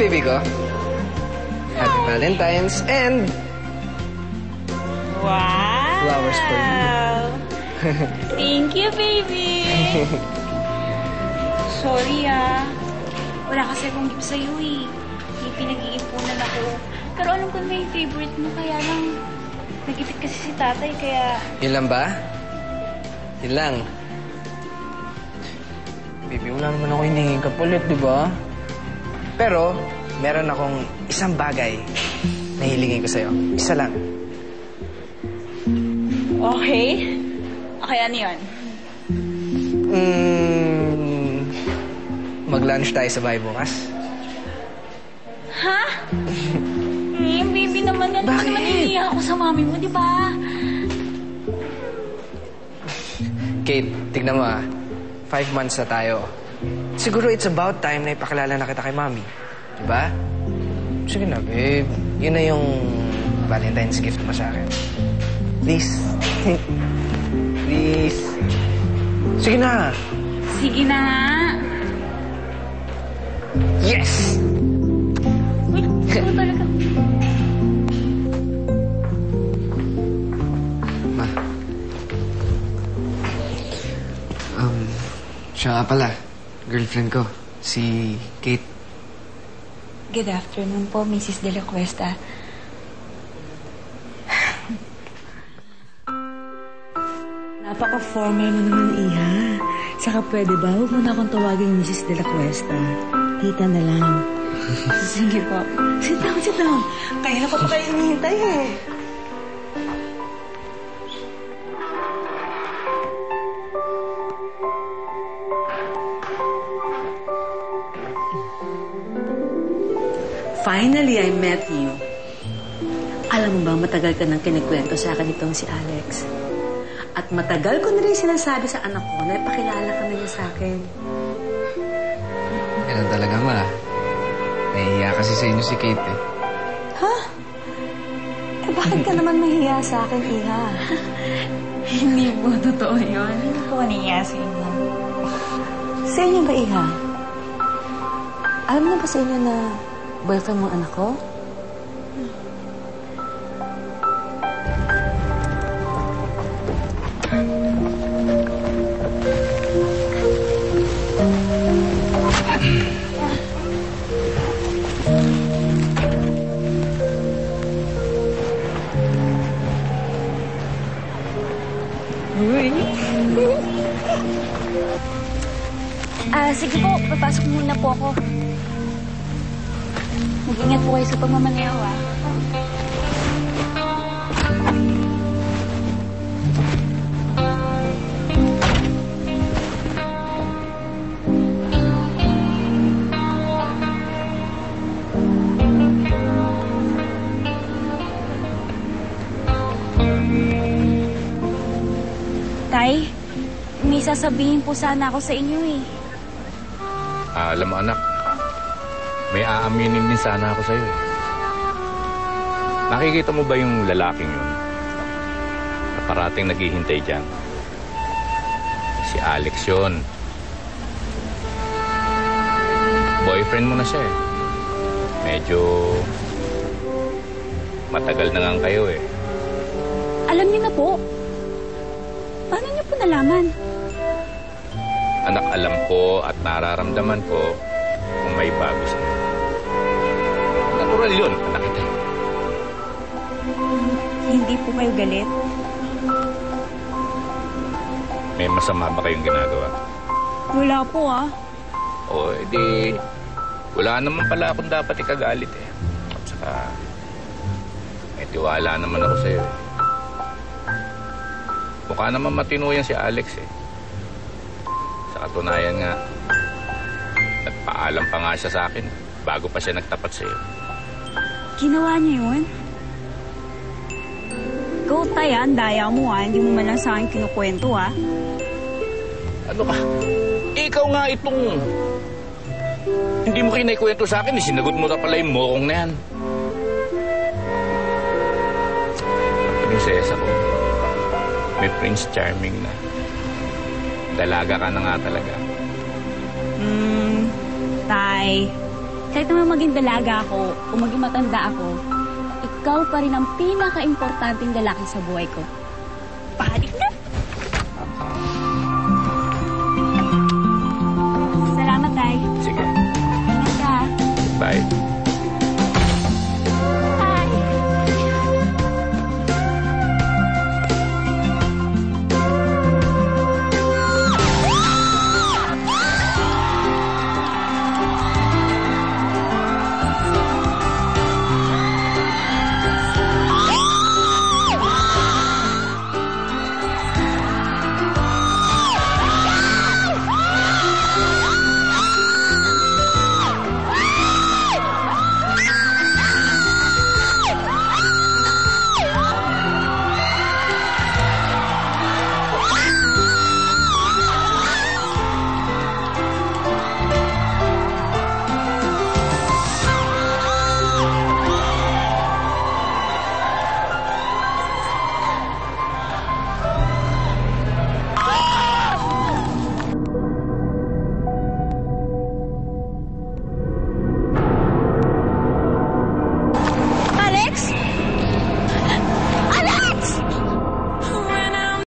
baby ko. Happy Valentine's and... Wow! Flowers for you. Thank you, baby! Sorry, wala kasi akong gift sa'yo, eh. May pinag-iipunan ako. Pero alam ko may favorite mo, kaya lang... Nagipit kasi si tatay, kaya... Yun lang ba? Yun lang. Baby, wala naman ako hinihing kapalit, di ba? Pero, meron akong isang bagay na hilingin ko sa'yo. Isa lang. Okay. Okay, ano yun? Mag-lunch tayo sa bahay bukas. Ha? Baby naman, ano Bakit? naman iniiyak ako sa mami mo, di ba? Kate, tignan mo 5 months na tayo. Siguro it's about time na ipakilala na kita kay mami. Diba? Sige na, babe. Yun na yung Valentine's gift mo sa akin. Please. Please. Sige na. Sige na nga. Yes! Uy, ano talaga? Ma. Siya nga pala. Girlfriend ko. Si Kate. Good afternoon po, Mrs. De La Cuesta. Napaka-formal mo naman, Iha. Saka pwede ba, huwag mo na akong tawagin Mrs. De La Cuesta. Tita na lang. Sige po. Sit down, sit down. Kaya na pa kayo hinihintay eh. Finally, I met you. Alam mo ba, matagal ka nang kinikwento sa akin itong si Alex. At matagal ko na rin sinasabi sa anak ko na ipakilala ka na niya sa akin. Ganun talaga, ma. Nahihiya kasi sa inyo si Kate, eh. Ha? Eh, bakit ka naman mahiya sa akin, Iha? Hindi po totoo yun. Hindi po niya sa inyo. Sa inyo ba, Iha? Alam na ba sa inyo na boyfriend mong anak ko? Sige po, papasok muna po ako. Mag-ingat po kayo sa pagmamaneho, Tay, may sasabihin po sana ako sa inyo, eh. Alam mo, anak, may aaminin din sana ako sa'yo, eh. Nakikita mo ba yung lalaking yun? Na parating naghihintay dyan? Si Alex yun. Boyfriend mo na siya, eh. Medyo matagal na nga kayo, eh. Alam niyo na po. Paano niyo po nalaman? Anak, alam ko at nararamdaman ko kung may bago sa'yo. Natural yun, anak kita. Hindi po kayo galit? May masama ba kayong ginagawa? Wala po, O, edi, wala naman pala akong dapat ikagalit, eh. At saka, may tiwala naman ako sa'yo, eh. Mukha naman matino yan si Alex, eh. Sa katunayan nga, nagpaalam pa nga siya sa akin bago pa siya nagtapat sa'yo. Ginawa niya yun? Ikaw, Tay, ang daya mo, Hindi mo man lang sa akin kinukwento, Ano ka? Ikaw nga itong... Hindi mo kinaikwento sa akin, sinagot mo na pala yung mokong na yan. Prinsesa ko, may Prince Charming na. Dalaga ka na nga talaga. Tay, Kahit naman maging dalaga ako o maging matanda ako, ikaw pa rin ang pinaka-importanting lalaki sa buhay ko. Pahalik na! Salamat, Tay. Sige. Ingat ka. Bye.